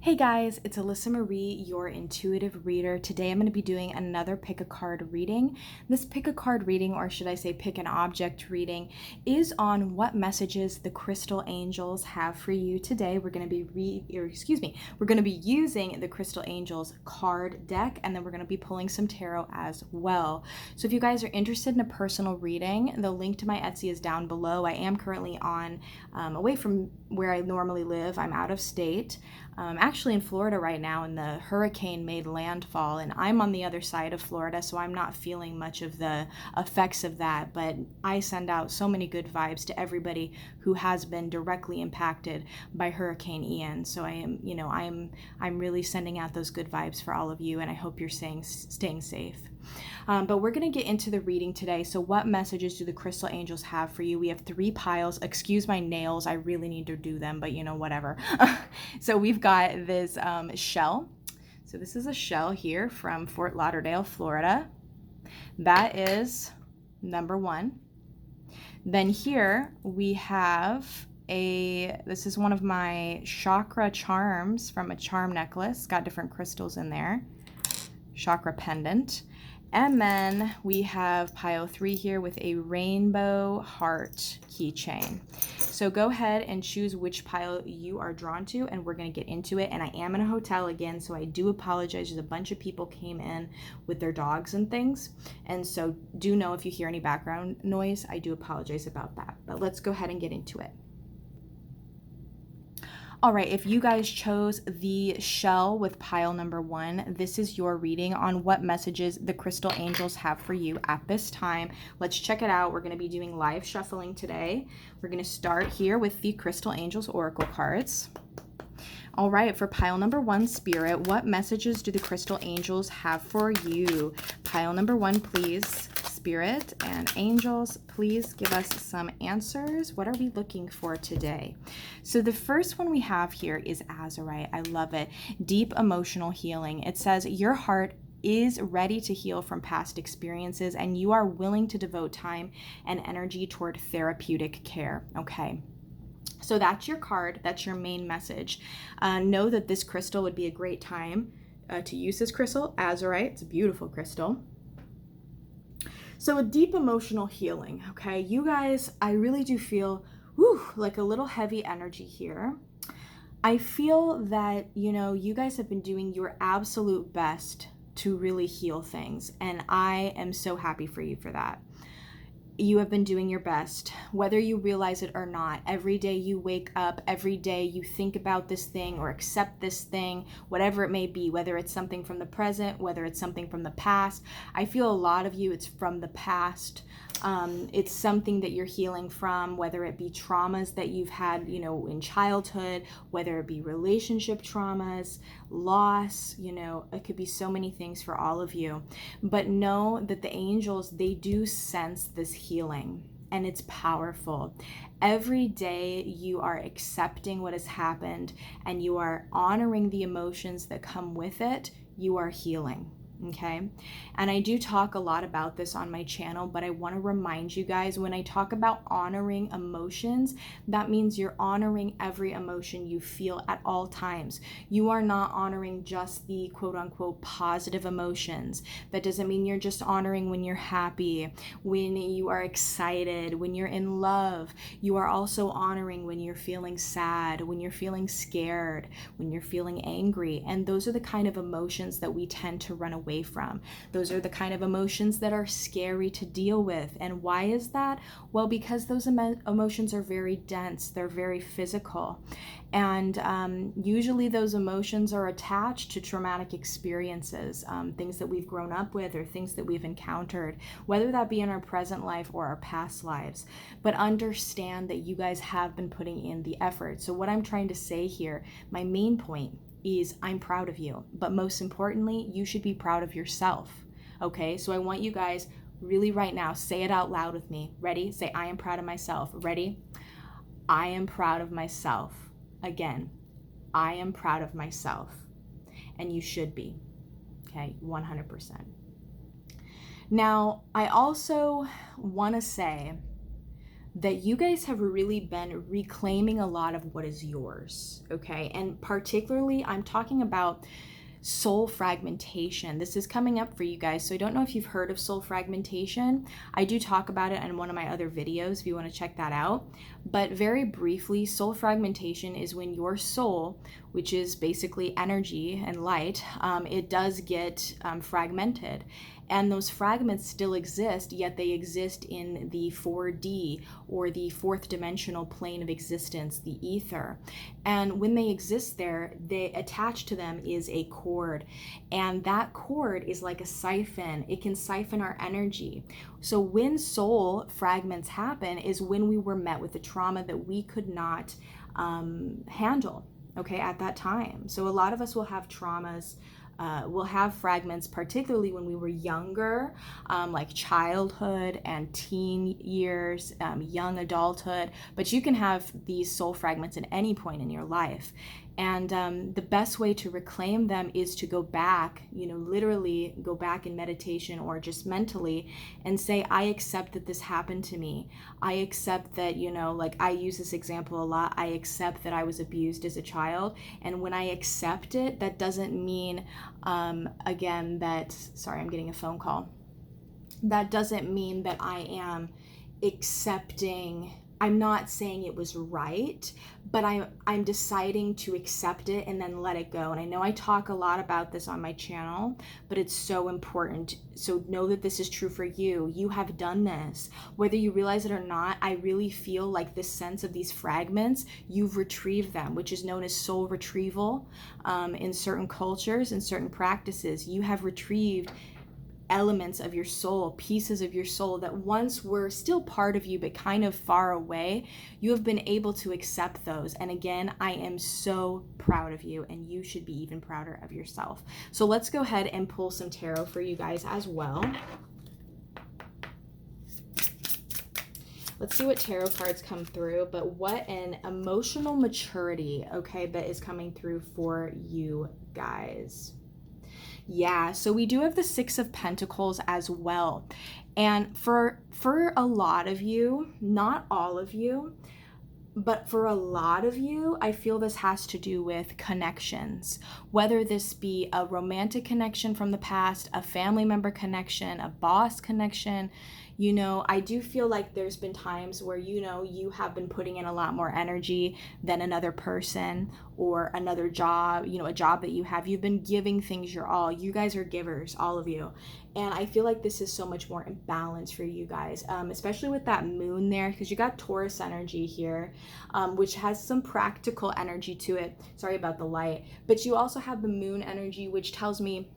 Hey guys, it's Alyssa Marie, your intuitive reader. Today I'm going to be doing another pick a card reading. This pick a card reading, or should I say pick an object reading, is on what messages the crystal angels have for you today. We're going to be we're going to be using the crystal angels card deck, and then we're going to be pulling some tarot as well. So if you guys are interested in a personal reading, the link to my Etsy is down below. I am currently on away from where I normally live. I'm out of state. Actually in Florida right now, and the hurricane made landfall, and I'm on the other side of Florida, so I'm not feeling much of the effects of that. But I send out so many good vibes to everybody who has been directly impacted by Hurricane Ian. So I'm really sending out those good vibes for all of you, and I hope you're staying safe. But we're going to get into the reading today. So what messages do the crystal angels have for you? We have 3 piles. Excuse my nails. I really need to do them, but whatever. So we've got this shell. So this is a shell here from Fort Lauderdale, Florida. That is number 1. Then here we have this is one of my chakra charms from a charm necklace. Got different crystals in there. Chakra pendant. And then we have pile 3 here with a rainbow heart keychain. So go ahead and choose which pile you are drawn to, and we're going to get into it. And I am in a hotel again, so I do apologize. There's a bunch of people came in with their dogs and things. And so do know if you hear any background noise, I do apologize about that. But let's go ahead and get into it. All right, if you guys chose the shell with pile number 1, this is your reading on what messages the crystal angels have for you at this time. Let's check it out. We're going to be doing live shuffling today. We're going to start here with the crystal angels oracle cards. All right, for pile number 1, Spirit, what messages do the crystal angels have for you? Pile number 1, please. Spirit and angels, please give us some answers. What are we looking for today? So the first one we have here is Azurite. I love it. Deep emotional healing. It says your heart is ready to heal from past experiences, and you are willing to devote time and energy toward therapeutic care. Okay. So that's your card. That's your main message. Know that this crystal would be a great time to use this crystal, Azurite. It's a beautiful crystal. So a deep emotional healing, okay? You guys, I really do feel like a little heavy energy here. I feel that, you guys have been doing your absolute best to really heal things, and I am so happy for you for that. You have been doing your best, whether you realize it or not. Every day you wake up, every day you think about this thing or accept this thing, whatever it may be, whether it's something from the present, whether it's something from the past. I feel a lot of you, it's from the past. It's something that you're healing from, whether it be traumas that you've had, in childhood, whether it be relationship traumas, loss, it could be so many things for all of you. But know that the angels, they do sense this healing, and it's powerful. Every day you are accepting what has happened and you are honoring the emotions that come with it, you are healing. Okay. And I do talk a lot about this on my channel, but I want to remind you guys, when I talk about honoring emotions, that means you're honoring every emotion you feel at all times. You are not honoring just the quote unquote positive emotions. That doesn't mean you're just honoring when you're happy, when you are excited, when you're in love. You are also honoring when you're feeling sad, when you're feeling scared, when you're feeling angry. And those are the kind of emotions that we tend to run away from. Those are the kind of emotions that are scary to deal with. And why is that? Well, because those emotions are very dense, they're very physical. And usually those emotions are attached to traumatic experiences, things that we've grown up with or things that we've encountered, whether that be in our present life or our past lives. But understand that you guys have been putting in the effort. So what I'm trying to say here, my main point is I'm proud of you, but most importantly, you should be proud of yourself. Okay, so I want you guys really right now, say it out loud with me. Ready? Say, I am proud of myself. Ready? I am proud of myself. Again, I am proud of myself. And you should be. Okay, 100%. Now, I also want to say that you guys have really been reclaiming a lot of what is yours, okay? And particularly, I'm talking about soul fragmentation. This is coming up for you guys. So I don't know if you've heard of soul fragmentation. I do talk about it in one of my other videos if you want to check that out. But very briefly, soul fragmentation is when your soul, which is basically energy and light, it does get fragmented. And those fragments still exist, yet they exist in the 4D or the fourth dimensional plane of existence, the ether. And when they exist there, they attached to them is a cord. And that cord is like a siphon. It can siphon our energy. So when soul fragments happen is when we were met with a trauma that we could not handle, okay, at that time. So a lot of us will have traumas. We'll have fragments, particularly when we were younger, like childhood and teen years, young adulthood. But you can have these soul fragments at any point in your life. And the best way to reclaim them is to go back, literally go back in meditation or just mentally and say, I accept that this happened to me. I accept that, like I use this example a lot. I accept that I was abused as a child. And when I accept it, that doesn't mean, again, sorry, I'm getting a phone call. That doesn't mean that I am accepting. I'm not saying it was right, but I'm deciding to accept it and then let it go. And I know I talk a lot about this on my channel, but it's so important. So know that this is true for you. You have done this. Whether you realize it or not, I really feel like this sense of these fragments, you've retrieved them, which is known as soul retrieval in certain cultures and certain practices. You have retrieved elements of your soul, pieces of your soul that once were still part of you but kind of far away. You have been able to accept those. And again, I am so proud of you, and you should be even prouder of yourself. So let's go ahead and pull some tarot for you guys as well. Let's see what tarot cards come through, but what an emotional maturity, okay, that is coming through for you guys. Yeah, so we do have the Six of Pentacles as well. And for a lot of you, not all of you, but for a lot of you, I feel this has to do with connections, whether this be a romantic connection from the past, a family member connection, a boss connection. I do feel like there's been times where, you have been putting in a lot more energy than another person, or another job, a job that you have. You've been giving things your all. You guys are givers, all of you. And I feel like this is so much more in balance for you guys, especially with that moon there, because you got Taurus energy here, which has some practical energy to it. Sorry about the light. But you also have the moon energy, which tells me,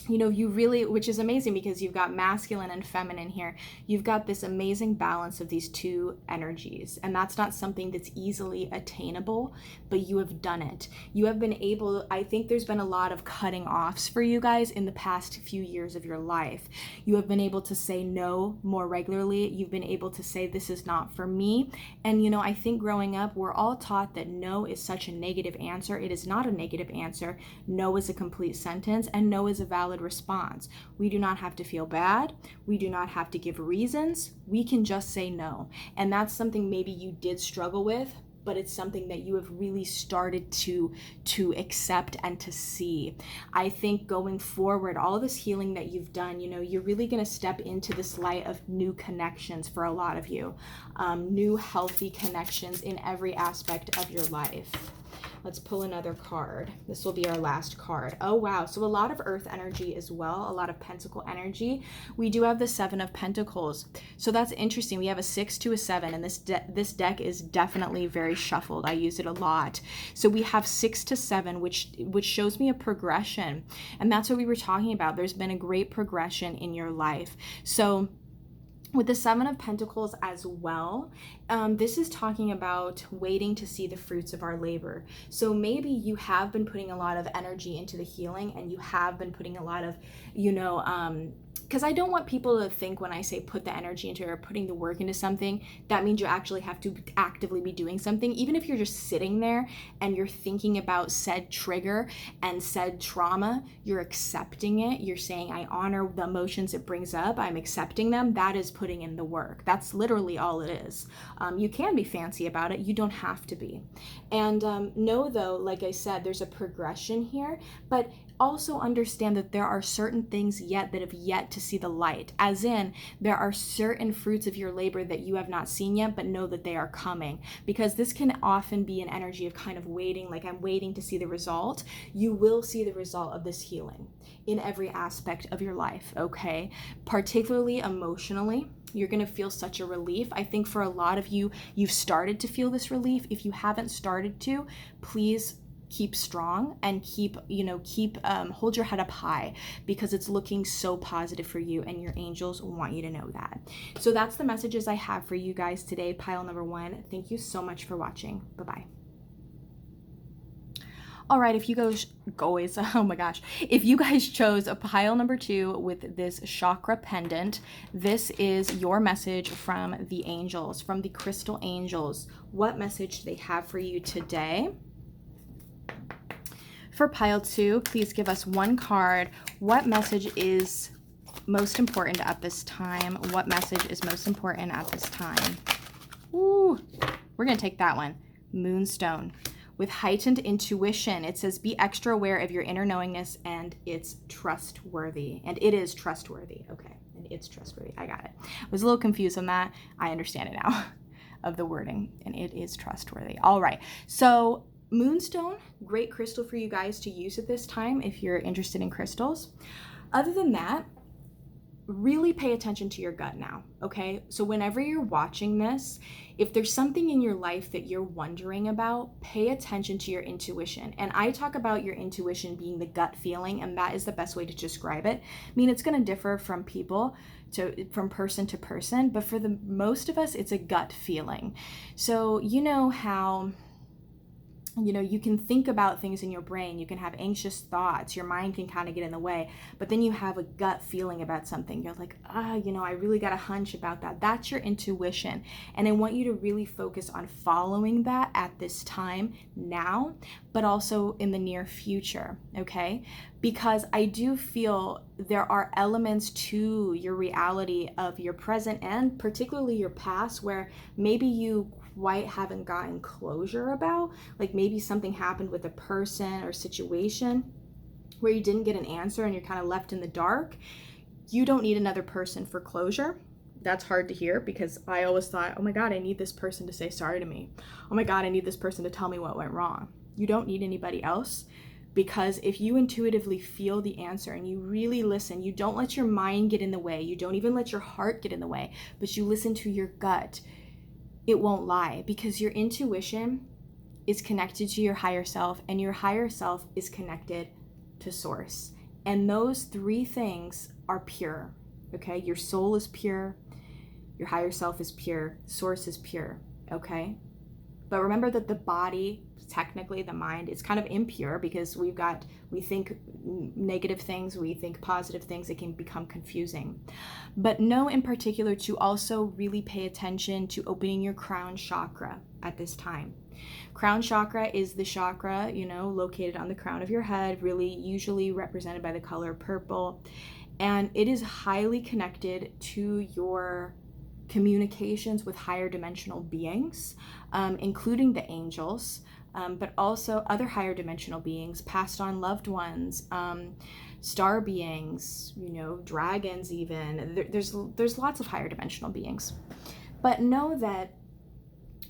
you really, which is amazing because you've got masculine and feminine here. You've got this amazing balance of these two energies. And that's not something that's easily attainable, but you have done it. You have been able, I think there's been a lot of cutting offs for you guys in the past few years of your life. You have been able to say no more regularly. You've been able to say, this is not for me. And, I think growing up, we're all taught that no is such a negative answer. It is not a negative answer. No is a complete sentence, and no is a valid response. We do not have to feel bad. We do not have to give reasons. We can just say no. And that's something maybe you did struggle with, but it's something that you have really started to accept and to see. I think going forward, all this healing that you've done, you're really going to step into this light of new connections for a lot of you, new healthy connections in every aspect of your life. Let's pull another card. This will be our last card. Oh, wow. So a lot of earth energy as well, a lot of pentacle energy. We do have the Seven of Pentacles. So that's interesting. We have a 6 to a 7, and this deck is definitely very shuffled. I use it a lot. So we have 6 to 7, which shows me a progression. And that's what we were talking about. There's been a great progression in your life. So with the Seven of Pentacles as well, this is talking about waiting to see the fruits of our labor. So maybe you have been putting a lot of energy into the healing, and you have been putting a lot of, because I don't want people to think when I say put the energy into it or putting the work into something, that means you actually have to actively be doing something. Even if you're just sitting there and you're thinking about said trigger and said trauma, you're accepting it. You're saying, I honor the emotions it brings up. I'm accepting them. That is putting in the work. That's literally all it is. You can be fancy about it. You don't have to be. And know though, like I said, there's a progression here, but also understand that there are certain things yet that have yet to see the light, as in there are certain fruits of your labor that you have not seen yet, but know that they are coming, because this can often be an energy of kind of waiting, like I'm waiting to see the result. You will see the result of this healing in every aspect of your life, okay? Particularly emotionally, you're going to feel such a relief. I think for a lot of you, you've started to feel this relief. If you haven't started to, please keep strong and hold your head up high, because it's looking so positive for you and your angels want you to know that. So that's the messages I have for you guys today, pile number 1. Thank you so much for watching. Bye-bye. All right, if you guys, if you guys chose a pile number 2 with this chakra pendant, this is your message from the angels, from the crystal angels. What message do they have for you today? For pile 2, please give us one card. What message is most important at this time? What message is most important at this time? Ooh, we're going to take that one. Moonstone. With heightened intuition, it says be extra aware of your inner knowingness, and it's trustworthy. And it is trustworthy. Okay, and it's trustworthy. I got it. I was a little confused on that. I understand it now of the wording, and it is trustworthy. All right, so Moonstone, great crystal for you guys to use at this time if you're interested in crystals. Other than that, really pay attention to your gut now, okay? So whenever you're watching this, if there's something in your life that you're wondering about, pay attention to your intuition. And I talk about your intuition being the gut feeling, and that is the best way to describe it. I mean, it's going to differ from from person to person, but for the most of us, it's a gut feeling. So you know how you can think about things in your brain, you can have anxious thoughts, your mind can kind of get in the way, but then you have a gut feeling about something. You're like, I really got a hunch about that. That's your intuition. And I want you to really focus on following that at this time now, but also in the near future, okay? Because I do feel there are elements to your reality of your present and particularly your past where maybe you quite haven't gotten closure about. Like maybe something happened with a person or situation where you didn't get an answer and you're kind of left in the dark. You don't need another person for closure. That's hard to hear, because I always thought, oh my God, I need this person to say sorry to me. Oh my God, I need this person to tell me what went wrong. You don't need anybody else, because if you intuitively feel the answer and you really listen, you don't let your mind get in the way, you don't even let your heart get in the way, but you listen to your gut, it won't lie, because your intuition is connected to your higher self, and your higher self is connected to source. And those 3 things are pure, okay? Your soul is pure, your higher self is pure, source is pure, okay? But remember that the body, technically the mind, is kind of impure, because we think negative things, we think positive things, it can become confusing. But know in particular to also really pay attention to opening your crown chakra at this time. Crown chakra is the chakra, located on the crown of your head, really usually represented by the color purple. And it is highly connected to your communications with higher dimensional beings, including the angels, but also other higher dimensional beings, passed on loved ones, star beings, dragons even. There's lots of higher dimensional beings. But know that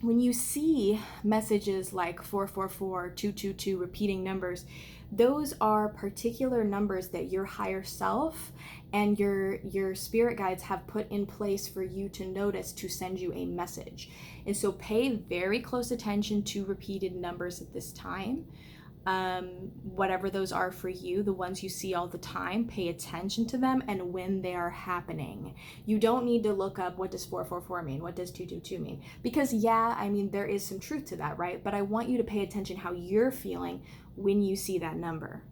when you see messages like 444, 222, repeating numbers, those are particular numbers that your higher self and your spirit guides have put in place for you to notice, to send you a message. And so pay very close attention to repeated numbers at this time. Whatever those are for you, the ones you see all the time, pay attention to them and when they are happening. You don't need to look up what does 444 mean, what does 222 mean, because there is some truth to that, right? But I want you to pay attention how you're feeling when you see that number,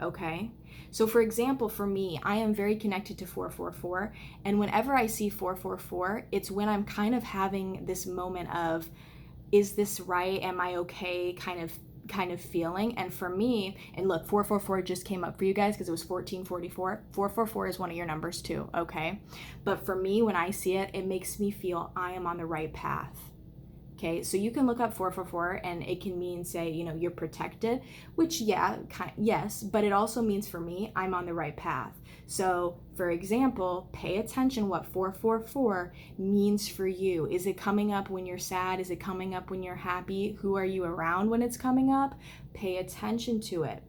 okay? So for example, for me, I am very connected to 444, and whenever I see 444, it's when I'm kind of having this moment of, is this right? Am I okay? Kind of feeling. And for me, and look, 444 just came up for you guys because it was 1444. 444 is one of your numbers too, okay? But for me, when I see it, it makes me feel I am on the right path. Okay, so you can look up 444 and it can mean, say, you're protected, which, yeah, yes, but it also means for me, I'm on the right path. So, for example, pay attention what 444 means for you. Is it coming up when you're sad? Is it coming up when you're happy? Who are you around when it's coming up? Pay attention to it.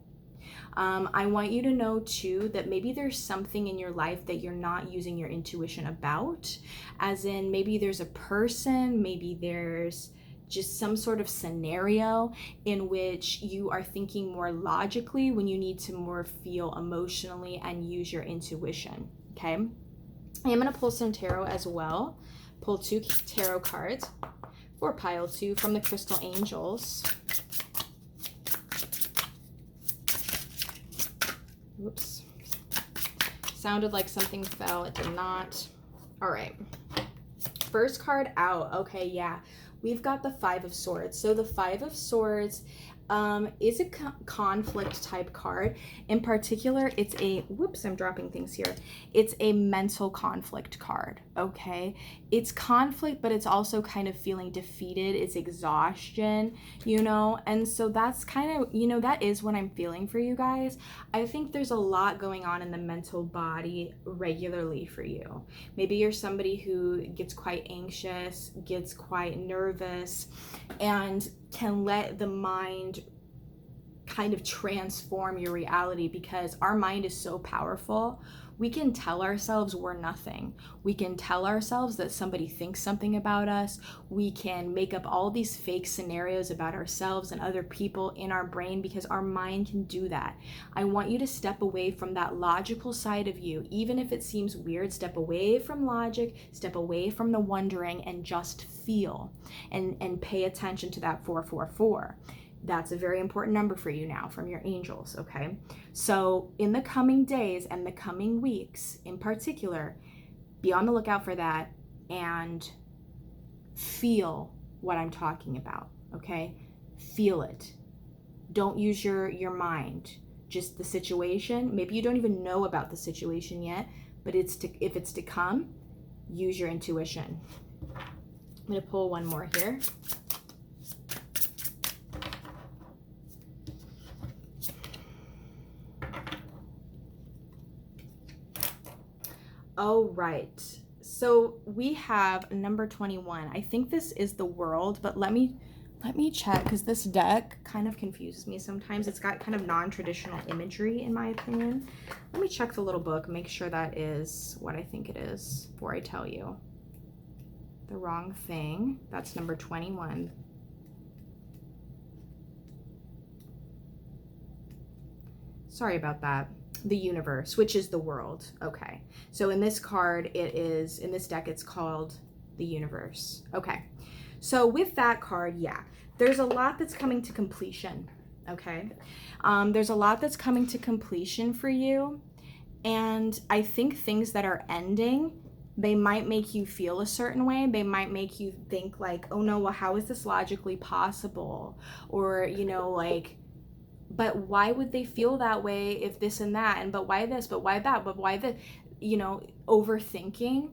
I want you to know too that maybe there's something in your life that you're not using your intuition about, as in maybe there's a person, maybe there's just some sort of scenario in which you are thinking more logically when you need to more feel emotionally and use your intuition, okay? I am going to pull some tarot as well. Pull 2 tarot cards for pile 2 from the Crystal Angels. Whoops. Sounded like something fell. It did not. All right. First card out. Okay, yeah. We've got the 5 of Swords. So the 5 of Swords is a conflict type card. In particular, it's a, whoops, I'm dropping things here. It's a mental conflict card, okay? It's conflict, but it's also kind of feeling defeated. It's exhaustion, and so that's kind of, that is what I'm feeling for you guys. I think there's a lot going on in the mental body regularly for you. Maybe you're somebody who gets quite anxious, gets quite nervous, and can let the mind kind of transform your reality, because our mind is so powerful. We can tell ourselves we're nothing. We can tell ourselves that somebody thinks something about us. We can make up all these fake scenarios about ourselves and other people in our brain because our mind can do that. I want you to step away from that logical side of you. Even if it seems weird, step away from logic, step away from the wondering, and just feel and pay attention to that 444. That's a very important number for you now from your angels, okay? So in the coming days and the coming weeks in particular, be on the lookout for that and feel what I'm talking about, okay? Feel it. Don't use your mind. Just the situation. Maybe you don't even know about the situation yet, but if it's to come, use your intuition. I'm going to pull one more here. Oh, right. So we have number 21. I think this is the World, but let me check, because this deck kind of confuses me sometimes. It's got kind of non-traditional imagery, in my opinion. Let me check the little book, make sure that is what I think it is before I tell you the wrong thing. That's number 21. Sorry about that. The Universe, which is the World. Okay. So in this card, in this deck, it's called the Universe. Okay. So with that card, yeah, there's a lot that's coming to completion. Okay. There's a lot that's coming to completion for you. And I think things that are ending, they might make you feel a certain way. They might make you think like, oh no, well, how is this logically possible? Or, but why would they feel that way if this and that? And but why this? But why that? But why the, overthinking?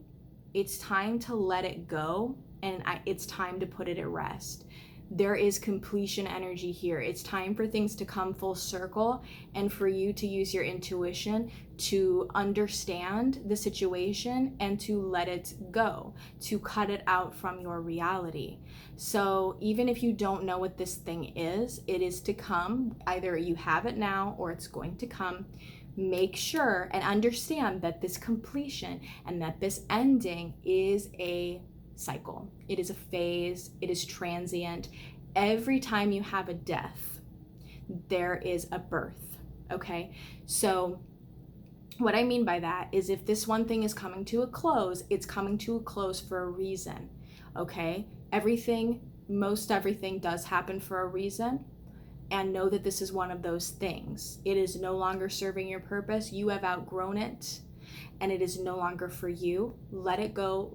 It's time to let it go, and it's time to put it at rest. There is completion energy here. It's time for things to come full circle and for you to use your intuition to understand the situation and to let it go, to cut it out from your reality. So even if you don't know what this thing is, it is to come. Either you have it now or it's going to come. Make sure and understand that this completion and that this ending is a cycle. It is a phase. It is transient. Every time you have a death, there is a birth. Okay? So what I mean by that is if this one thing is coming to a close, it's coming to a close for a reason. Okay? Most everything does happen for a reason. and know that this is one of those things. It is no longer serving your purpose. You have outgrown it, and it is no longer for you. Let it go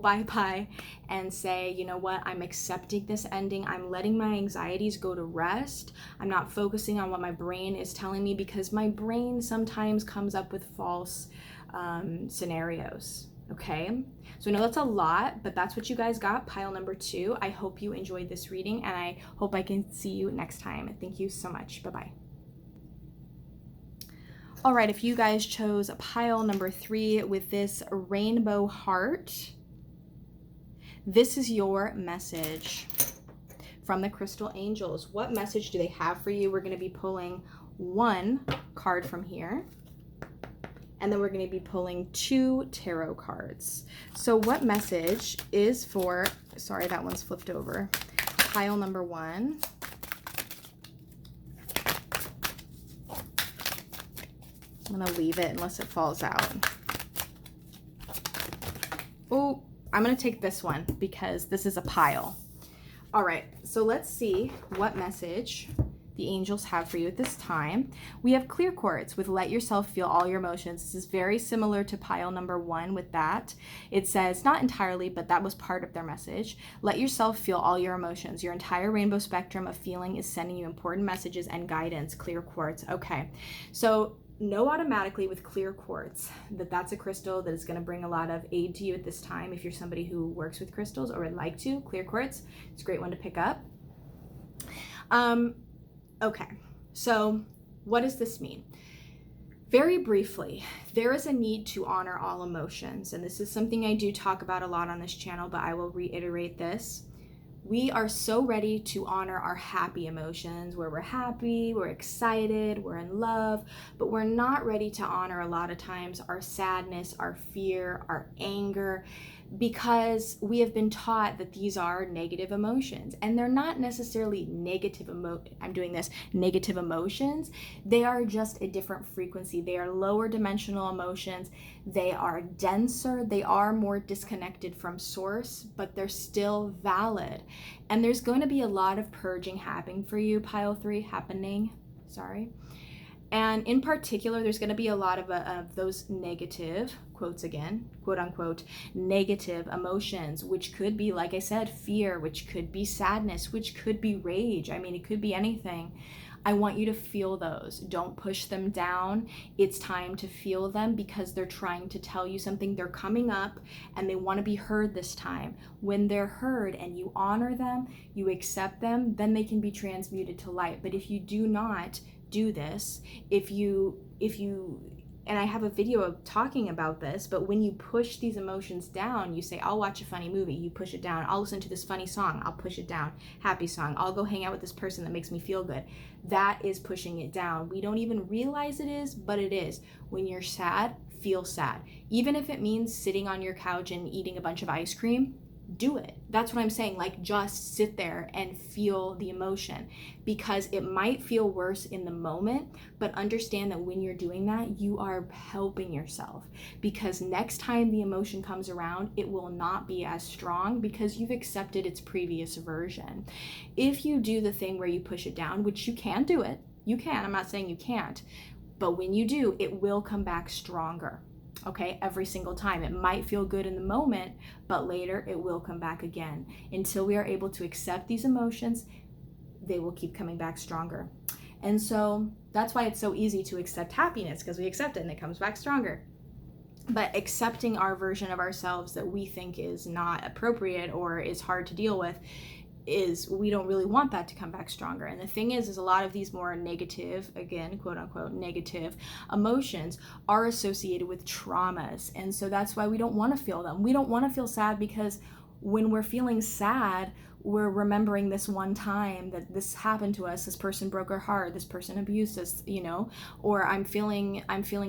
bye-bye, and say, you know what, I'm accepting this ending. I'm letting my anxieties go to rest. I'm not focusing on what my brain is telling me, because my brain sometimes comes up with false scenarios. Okay, so I know that's a lot, but that's what you guys got, pile number 2. I hope you enjoyed this reading, and I hope I can see you next time. Thank you so much. Bye-bye. All right, if you guys chose pile number 3 with this rainbow heart, this is your message from the Crystal Angels. What message do they have for you? We're going to be pulling 1 card from here, and then we're going to be pulling 2 tarot cards. So what message is for, sorry, that one's flipped over, pile number 1. I'm going to leave it unless it falls out. Oh, I'm going to take this one because this is a pile. All right, so let's see what message the angels have for you at this time. We have clear quartz with let yourself feel all your emotions. This is very similar to pile number 1 with that. It says, not entirely, but that was part of their message. Let yourself feel all your emotions. Your entire rainbow spectrum of feeling is sending you important messages and guidance. Clear quartz. Okay, so know automatically with clear quartz that that's a crystal that is going to bring a lot of aid to you at this time. If you're somebody who works with crystals or would like to, clear quartz, it's a great one to pick up. Okay, so what does this mean? Very briefly, there is a need to honor all emotions, and this is something I do talk about a lot on this channel, but I will reiterate this. We are so ready to honor our happy emotions, where we're happy, we're excited, we're in love, but we're not ready to honor a lot of times our sadness, our fear, our anger, because we have been taught that these are negative emotions, and they're not necessarily negative negative emotions. They are just a different frequency. They are lower dimensional emotions. They are denser. They are more disconnected from source, but they're still valid. And there's going to be a lot of purging happening for you, pile 3, And in particular, there's going to be a lot of those negative, quotes again, quote unquote, negative emotions, which could be, like I said, fear, which could be sadness, which could be rage. I mean, it could be anything. I want you to feel those. Don't push them down. It's time to feel them because they're trying to tell you something. They're coming up and they want to be heard this time. When they're heard and you honor them, you accept them, then they can be transmuted to light. But if you do not do this, if you and I have a video of talking about this, but when you push these emotions down, you say, I'll watch a funny movie, you push it down. I'll listen to this funny song, I'll push it down. Happy song, I'll go hang out with this person that makes me feel good. That is pushing it down. We don't even realize it is, but it is. When you're sad, feel sad. Even if it means sitting on your couch and eating a bunch of ice cream, do it. That's what I'm saying. Like, just sit there and feel the emotion, because it might feel worse in the moment, but understand that when you're doing that, you are helping yourself, because next time the emotion comes around, it will not be as strong because you've accepted its previous version. If you do the thing where you push it down, which you can do it, you can, I'm not saying you can't, but when you do, it will come back stronger. Okay, every single time. It might feel good in the moment, but later it will come back again. Until we are able to accept these emotions, they will keep coming back stronger. And so that's why it's so easy to accept happiness, because we accept it and it comes back stronger. But accepting our version of ourselves that we think is not appropriate or is hard to deal with, is we don't really want that to come back stronger. And the thing is a lot of these more negative, again, quote unquote, negative emotions are associated with traumas. And so that's why we don't want to feel them. We don't want to feel sad, because when we're feeling sad, we're remembering this one time that this happened to us, this person broke our heart, this person abused us, or I'm feeling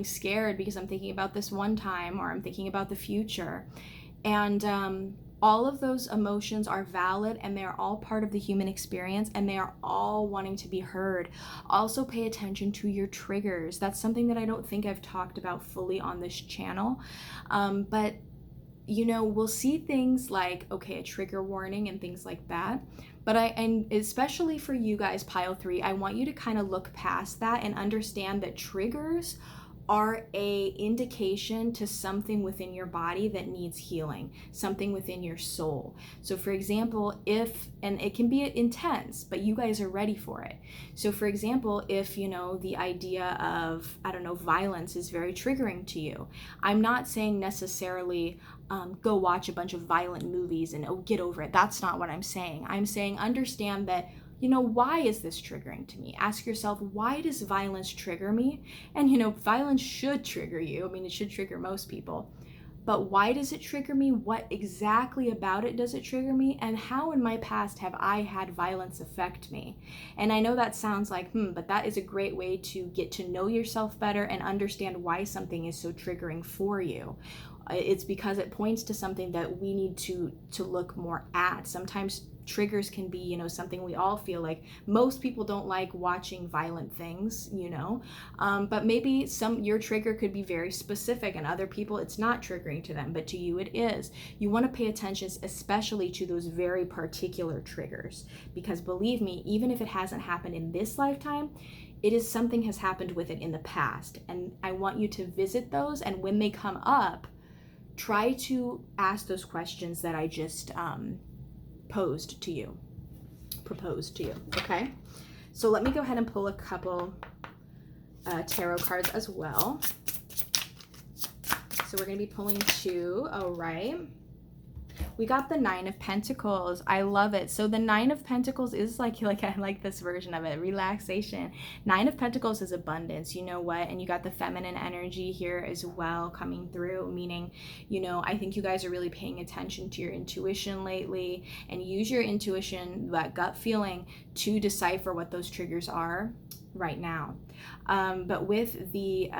scared because I'm thinking about this one time, or I'm thinking about the future. And all of those emotions are valid, and they are all part of the human experience, and they are all wanting to be heard. Also pay attention to your triggers. That's something that I don't think I've talked about fully on this channel. But we'll see things like, okay, a trigger warning and things like that. And especially for you guys, pile 3, I want you to kind of look past that and understand that triggers are a indication to something within your body that needs healing, something within your soul. So for example, and it can be intense, but you guys are ready for it. So for example, if, the idea of, I don't know, violence is very triggering to you, I'm not saying necessarily go watch a bunch of violent movies and get over it. That's not what I'm saying. I'm saying understand that, why is this triggering to me? Ask yourself, why does violence trigger me? And, violence should trigger you. I mean, it should trigger most people. But why does it trigger me? What exactly about it does it trigger me? And how in my past have I had violence affect me? And I know that sounds like, but that is a great way to get to know yourself better and understand why something is so triggering for you. It's because it points to something that we need to look more at. Sometimes triggers can be, something we all feel like. Most people don't like watching violent things, but maybe your trigger could be very specific, and other people it's not triggering to them, but to you it is. You want to pay attention especially to those very particular triggers, because believe me, even if it hasn't happened in this lifetime, it is something has happened with it in the past, and I want you to visit those, and when they come up, try to ask those questions that I just proposed to you, okay? So let me go ahead and pull a couple tarot cards as well. So we're going to be pulling 2, all right? We got the 9 of Pentacles. I love it. So the 9 of Pentacles is like I like this version of it, relaxation. 9 of Pentacles is abundance, you know what? And you got the feminine energy here as well coming through, meaning, I think you guys are really paying attention to your intuition lately, and use your intuition, that gut feeling, to decipher what those triggers are right now. But with the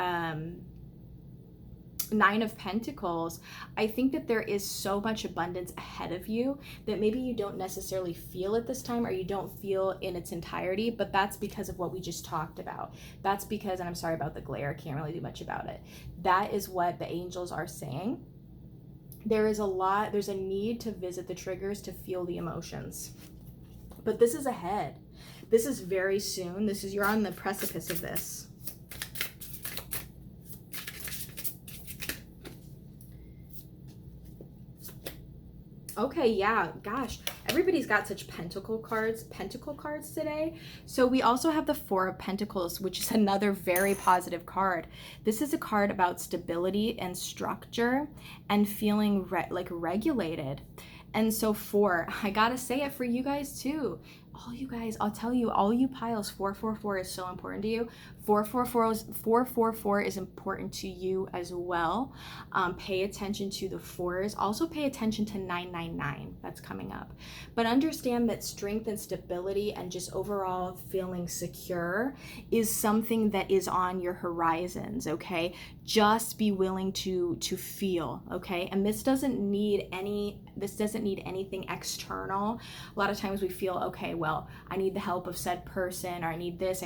9 of Pentacles, I think that there is so much abundance ahead of you that maybe you don't necessarily feel at this time, or you don't feel in its entirety, but that's because of what we just talked about. That's because, and I'm sorry about the glare, I can't really do much about it. That is what the angels are saying. There's a need to visit the triggers to feel the emotions. But this is ahead. This is very soon. You're on the precipice of this. Okay, yeah, gosh, everybody's got such pentacle cards today. So we also have the 4 of Pentacles, which is another very positive card. This is a card about stability and structure and feeling regulated. And so 4, I gotta say it for you guys too. All you guys, I'll tell you, all you piles, 444 is so important to you. 444 is important to you as well. Pay attention to the 4s. Also pay attention to 999 that's coming up. But understand that strength and stability and just overall feeling secure is something that is on your horizons, okay? Just be willing to feel, okay? And this doesn't need anything external. A lot of times we feel, okay, well, I need the help of said person, or I need this.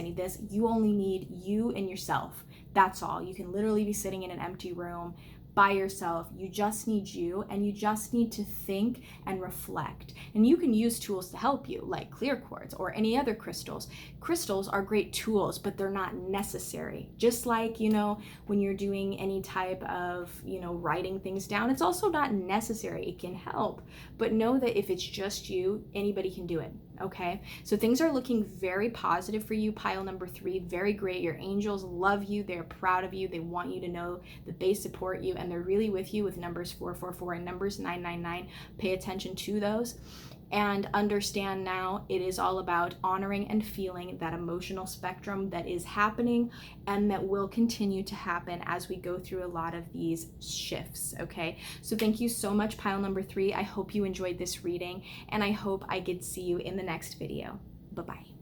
You only need you and yourself. That's all. You can literally be sitting in an empty room by yourself. You just need you, and you just need to think and reflect. And you can use tools to help you, like clear quartz or any other crystals. Crystals are great tools, but they're not necessary. Just like, when you're doing any type of, writing things down, it's also not necessary. It can help, but know that if it's just you, anybody can do it. Okay, so things are looking very positive for you, pile number 3. Very great. Your angels love you. They're proud of you. They want you to know that they support you, and they're really with you with numbers 444 and numbers 999. Pay attention to those. And understand now it is all about honoring and feeling that emotional spectrum that is happening and that will continue to happen as we go through a lot of these shifts, okay? So thank you so much, pile number 3. I hope you enjoyed this reading, and I hope I get to see you in the next video. Bye-bye.